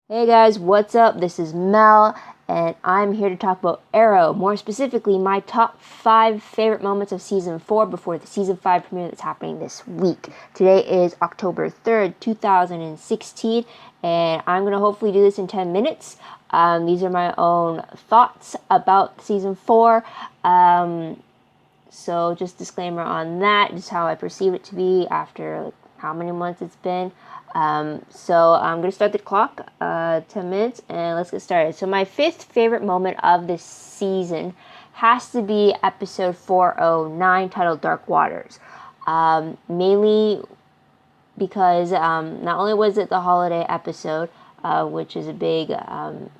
Hey guys, what's up? This is Mel, and I'm here to talk about Arrow. More specifically, my top 5 favorite moments of Season 4 before the Season 5 premiere that's happening this week. Today is October 3rd, 2016, and I'm going to hopefully do this in 10 minutes. These are my own thoughts about Season 4. So just disclaimer on that, just how I perceive it to be after how many months it's been. So I'm going to start the clock, 10 minutes, and let's get started. So my 5th favorite moment of this season has to be episode 409, titled Dark Waters. Mainly because not only was it the holiday episode, which is a big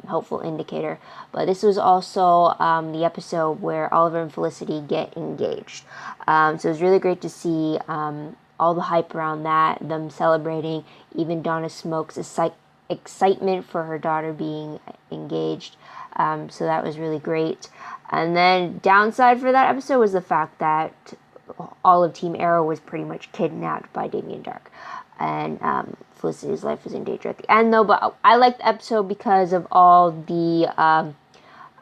helpful indicator, but this was also the episode where Oliver and Felicity get engaged. So it was really great to see all the hype around that, them celebrating, even Donna Smoke's excitement for her daughter being engaged. So that was really great. And then downside for that episode was the fact that all of Team Arrow was pretty much kidnapped by Damien Dark. And Felicity's life was in danger at the end, though. But I liked the episode because of all the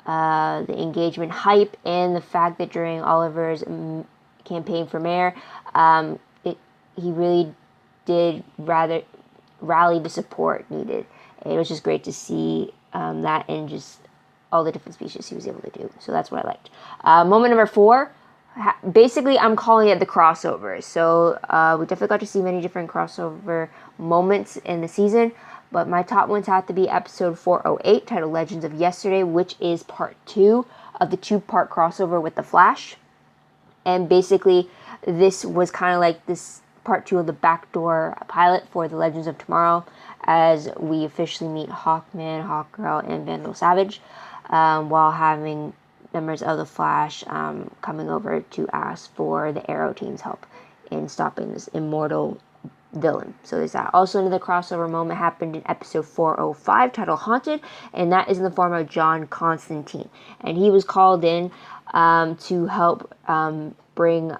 engagement hype and the fact that during Oliver's campaign for mayor, he really did rather rally the support needed. And it was just great to see that and just all the different speeches he was able to do. So that's what I liked. Moment number 4. Basically, I'm calling it the crossover. So we definitely got to see many different crossover moments in the season. But my top ones have to be episode 408, titled Legends of Yesterday, which is part 2 of the 2-part crossover with The Flash. And basically, this was kind of like this part 2 of the backdoor pilot for the Legends of Tomorrow, as we officially meet Hawkman, Hawkgirl, and Vandal Savage, while having members of the Flash coming over to ask for the Arrow team's help in stopping this immortal villain. So there's that. Also, another crossover moment happened in episode 405, titled Haunted, and that is in the form of John Constantine. And he was called in to help bring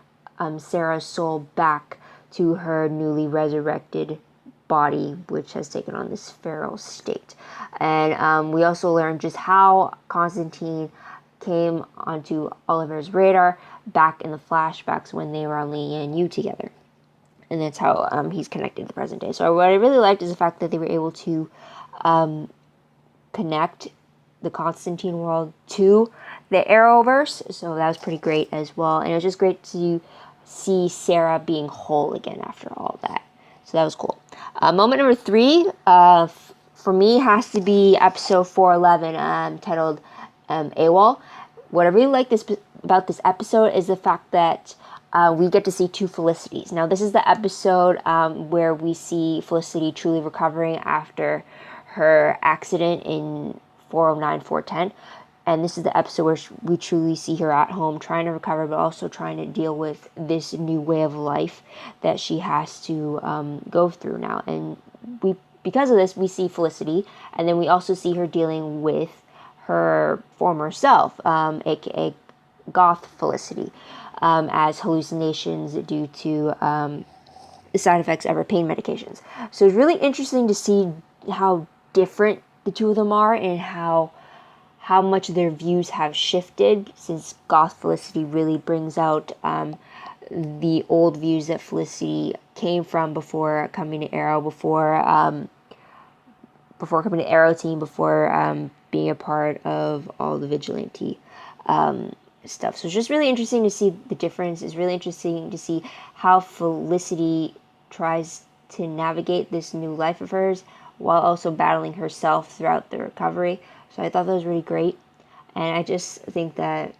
Sarah's soul back to her newly resurrected body, which has taken on this feral state. And we also learned just how Constantine came onto Oliver's radar back in the flashbacks when they were on Lee and Yu together. And that's how he's connected to the present day. So what I really liked is the fact that they were able to connect the Constantine world to the Arrowverse. So that was pretty great as well. And it was just great to see Sarah being whole again after all that. So that was cool. Moment number 3 for me has to be episode 411, titled AWOL. What I really like about this episode is the fact that we get to see 2 Felicities. Now, this is the episode where we see Felicity truly recovering after her accident in 409, 410. And this is the episode where we truly see her at home trying to recover, but also trying to deal with this new way of life that she has to go through now. And because of this, we see Felicity, and then we also see her dealing with her former self, aka Goth Felicity, as hallucinations due to the side effects of her pain medications. So it's really interesting to see how different the two of them are and how much their views have shifted, since Goth Felicity really brings out the old views that Felicity came from before coming to Arrow, before coming to Arrow team, before being a part of all the vigilante stuff. So it's just really interesting to see the difference. It's really interesting to see how Felicity tries to navigate this new life of hers while also battling herself throughout the recovery. So I thought that was really great. And I just think that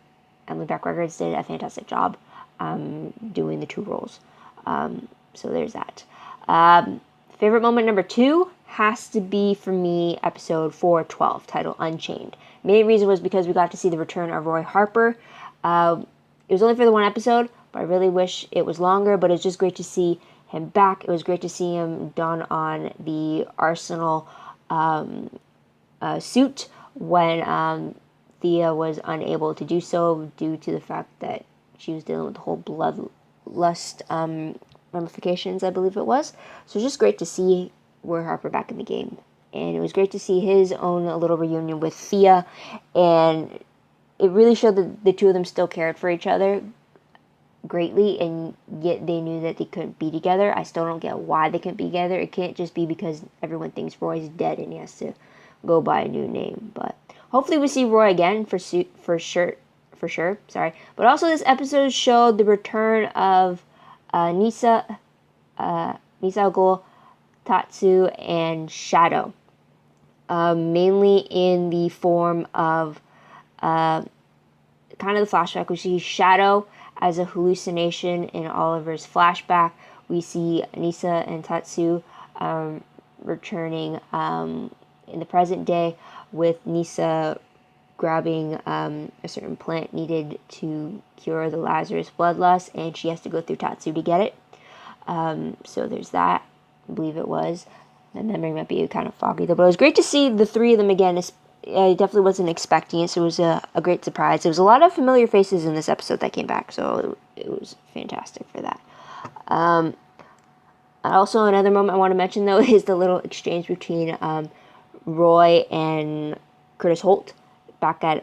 Emily Beck Records did a fantastic job doing the 2 roles. So there's that. Favorite moment number 2 has to be, for me, episode 412, titled Unchained. Main reason was because we got to see the return of Roy Harper. It was only for the 1 episode, but I really wish it was longer. But it's just great to see him back. It was great to see him don on the Arsenal suit when Thea was unable to do so due to the fact that she was dealing with the whole bloodlust ramifications, I believe it was. So it's just great to see Roy Harper back in the game and it was great to see his own little reunion with Thea, and it really showed that the two of them still cared for each other greatly, and yet they knew that they couldn't be together. I still don't get why they couldn't be together. It can't just be because everyone thinks Roy's dead and he has to go by a new name. But hopefully we see Roy again for sure. Sorry, but also this episode showed the return of Nisa, Nisagul, Tatsu, and Shadow, mainly in the form of kind of the flashback. We see Shadow as a hallucination in Oliver's flashback. We see Nisa and Tatsu returning in the present day, with Nisa grabbing a certain plant needed to cure the Lazarus bloodlust, and she has to go through Tatsu to get it. So there's that. I believe it was. My memory might be kind of foggy though, but it was great to see the three of them again. I definitely wasn't expecting it, so it was a great surprise. There was a lot of familiar faces in this episode that came back, so it was fantastic for that. Also, another moment I want to mention, though, is the little exchange between Roy and Curtis Holt back at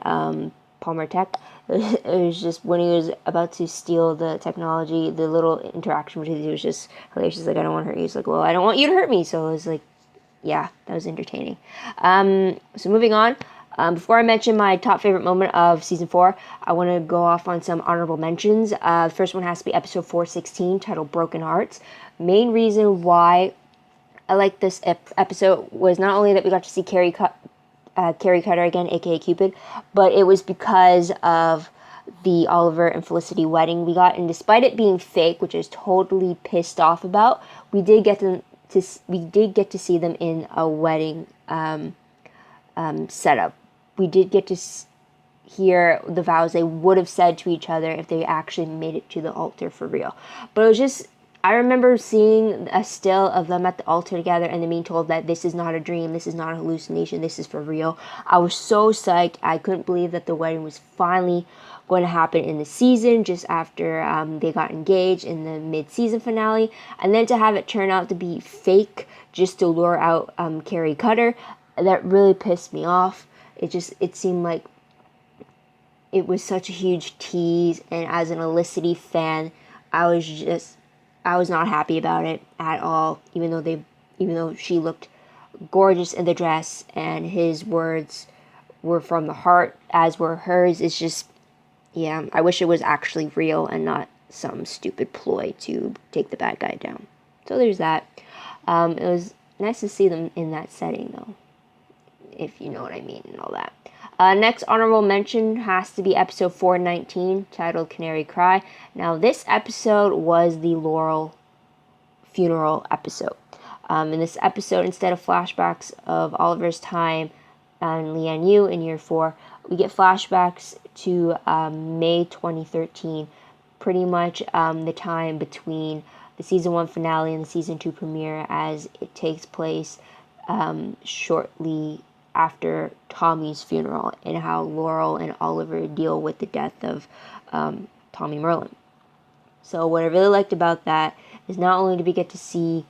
Palmer Tech. It was just when he was about to steal the technology, the little interaction between them was just hilarious. He's like, I don't want to hurt you. He's like, well, I don't want you to hurt me. So it was like, yeah, that was entertaining. So moving on, before I mention my top favorite moment of season 4, I want to go off on some honorable mentions. The first one has to be episode 416, titled Broken Hearts. Main reason why I like this episode was not only that we got to see Carrie Cutter again, aka Cupid, but it was because of the Oliver and Felicity wedding we got. And despite it being fake, which I was totally pissed off about, we did get to see them in a wedding setup. We did get to hear the vows they would have said to each other if they actually made it to the altar for real. But it was just, I remember seeing a still of them at the altar together and then being told that this is not a dream, this is not a hallucination, this is for real. I was so psyched. I couldn't believe that the wedding was finally going to happen in the season, just after they got engaged in the mid-season finale. And then to have it turn out to be fake just to lure out Carrie Cutter, that really pissed me off. It seemed like it was such a huge tease, and as an Felicity fan, I was not happy about it at all, even though she looked gorgeous in the dress and his words were from the heart, as were hers. It's just, yeah, I wish it was actually real and not some stupid ploy to take the bad guy down. So there's that. It was nice to see them in that setting, though, if you know what I mean and all that. Next honorable mention has to be episode 419, titled Canary Cry. Now, this episode was the Laurel funeral episode. In this episode, instead of flashbacks of Oliver's time and Leanne Yu in year 4, we get flashbacks to May 2013, pretty much the time between the season 1 finale and the season 2 premiere, as it takes place shortly after Tommy's funeral, and how Laurel and Oliver deal with the death of Tommy Merlin. So what I really liked about that is not only do we get to see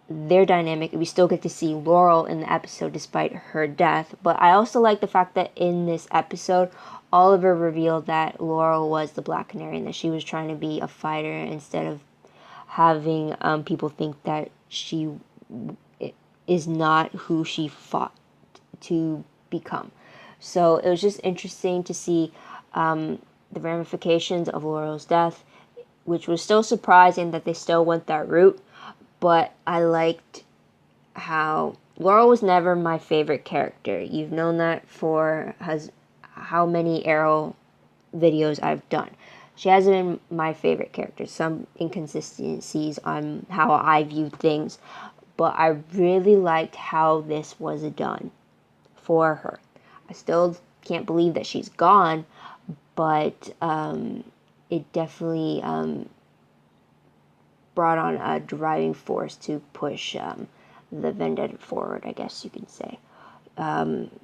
their dynamic, we still get to see Laurel in the episode despite her death, but I also like the fact that in this episode, Oliver revealed that Laurel was the Black Canary and that she was trying to be a fighter instead of having people think that she is not who she fought to become. So it was just interesting to see the ramifications of Laurel's death, which was still surprising that they still went that route, but I liked how Laurel was never my favorite character. You've known that for how many Arrow videos I've done. She hasn't been my favorite character. Some inconsistencies on how I viewed things, but I really liked how this was done for her. I still can't believe that she's gone, but it definitely brought on a driving force to push the vendetta forward, I guess you can say.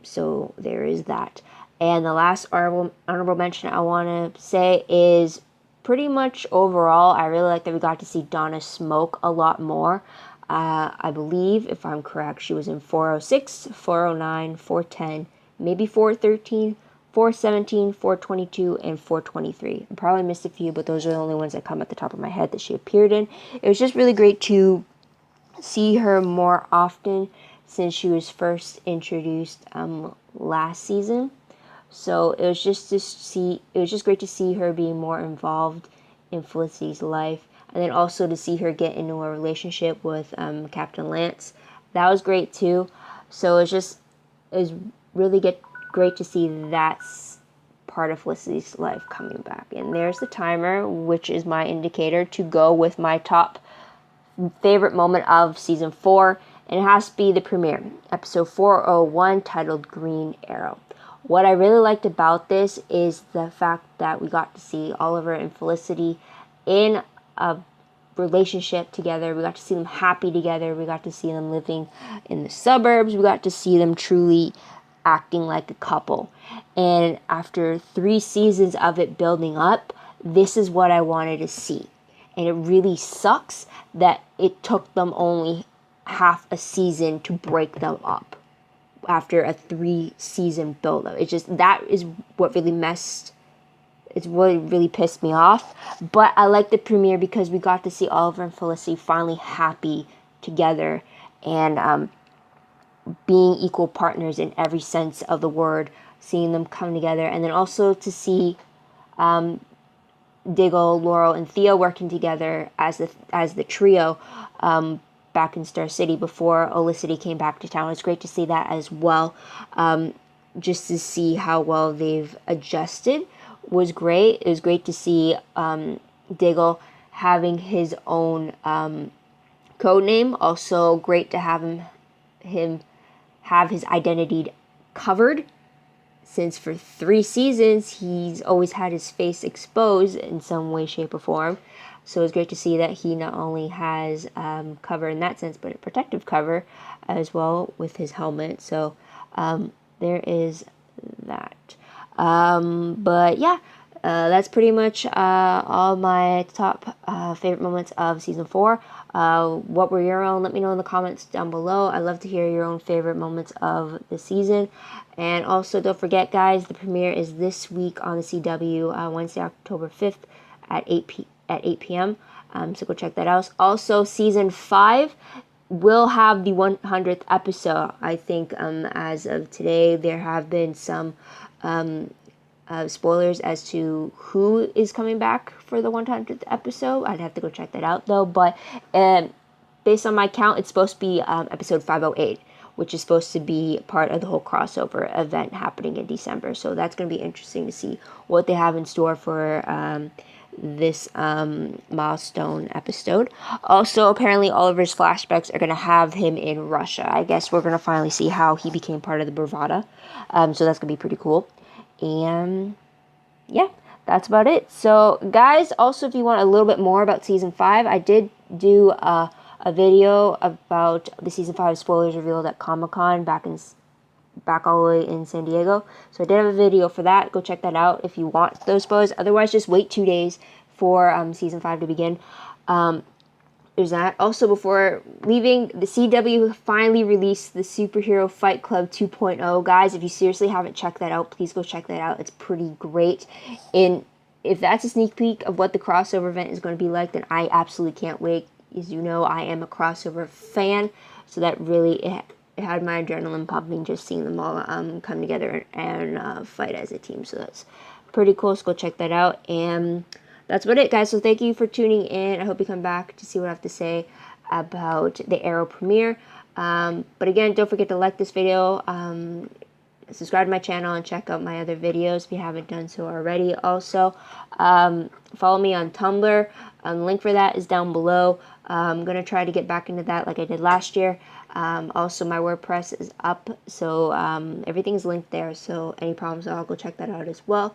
So there is that. And the last honorable mention I want to say is pretty much overall, I really like that we got to see Donna smoke a lot more. I believe, if I'm correct, she was in 406, 409, 410, maybe 413, 417, 422, and 423. I probably missed a few, but those are the only ones that come at the top of my head that she appeared in. It was just really great to see her more often since she was first introduced last season. So it was just great to see her being more involved in Felicity's life, and then also to see her get into a relationship with Captain Lance. That was great too. So it was really great to see that part of Felicity's life coming back. And there's the timer, which is my indicator to go with my top favorite moment of season 4, and it has to be the premiere, episode 401, titled Green Arrow. What I really liked about this is the fact that we got to see Oliver and Felicity in a relationship together. We got to see them happy together. We got to see them living in the suburbs. We got to see them truly acting like a couple. And after 3 seasons of it building up, this is what I wanted to see. And it really sucks that it took them only half a season to break them up after a 3-season build-up. That is what really it's what really pissed me off. But I like the premiere because we got to see Oliver and Felicity finally happy together and being equal partners in every sense of the word, seeing them come together, and then also to see Diggle, Laurel, and Theo working together as the trio back in Star City before Olicity came back to town. It's great to see that as well. Just to see how well they've adjusted was great. It was great to see Diggle having his own code name. Also great to have him have his identity covered, since for 3 seasons he's always had his face exposed in some way, shape, or form. So it's great to see that he not only has cover in that sense, but a protective cover as well with his helmet. So there is that. But yeah, that's pretty much all my top favorite moments of season 4. What were your own? Let me know in the comments down below. I'd love to hear your own favorite moments of the season. And also, don't forget, guys, the premiere is this week on the CW, Wednesday, October 5th at 8 p.m. So go check that out. Also, season 5 will have the 100th episode. I think as of today, there have been some spoilers as to who is coming back for the 100th episode. I'd have to go check that out, though. But based on my count, it's supposed to be episode 508, which is supposed to be part of the whole crossover event happening in December. So that's going to be interesting to see what they have in store for this milestone episode. Also, apparently Oliver's flashbacks are going to have him in Russia. I guess we're going to finally see how he became part of the Bravada. So that's going to be pretty cool. And yeah, that's about it. So guys, also if you want a little bit more about season 5, I did do a video about the season 5 spoilers revealed at Comic-Con back all the way in San Diego. So I did have a video for that. Go check that out if you want those spoilers. Otherwise, just wait 2 days for season 5 to begin. There's that. Also, before leaving, the CW finally released the Superhero Fight Club 2.0. Guys, if you seriously haven't checked that out, please go check that out. It's pretty great. And if that's a sneak peek of what the crossover event is going to be like, then I absolutely can't wait. As you know, I am a crossover fan, so that really it had my adrenaline pumping just seeing them all come together and fight as a team. So that's pretty cool. So go check that out. And that's about it, guys. So thank you for tuning in. I hope you come back to see what I have to say about the Arrow premiere. But again, don't forget to like this video, subscribe to my channel, and check out my other videos if you haven't done so already. Also, follow me on Tumblr. The link for that is down below. I'm going to try to get back into that like I did last year. Also, my WordPress is up, so everything's linked there. So any problems, I'll go check that out as well.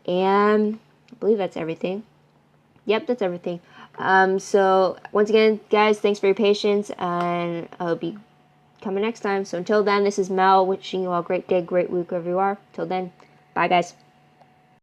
And I believe that's everything. Yep, that's everything. So once again, guys, thanks for your patience, and I'll be coming next time. So until then, this is Mel wishing you all a great day, great week wherever you are. Till then, bye, guys.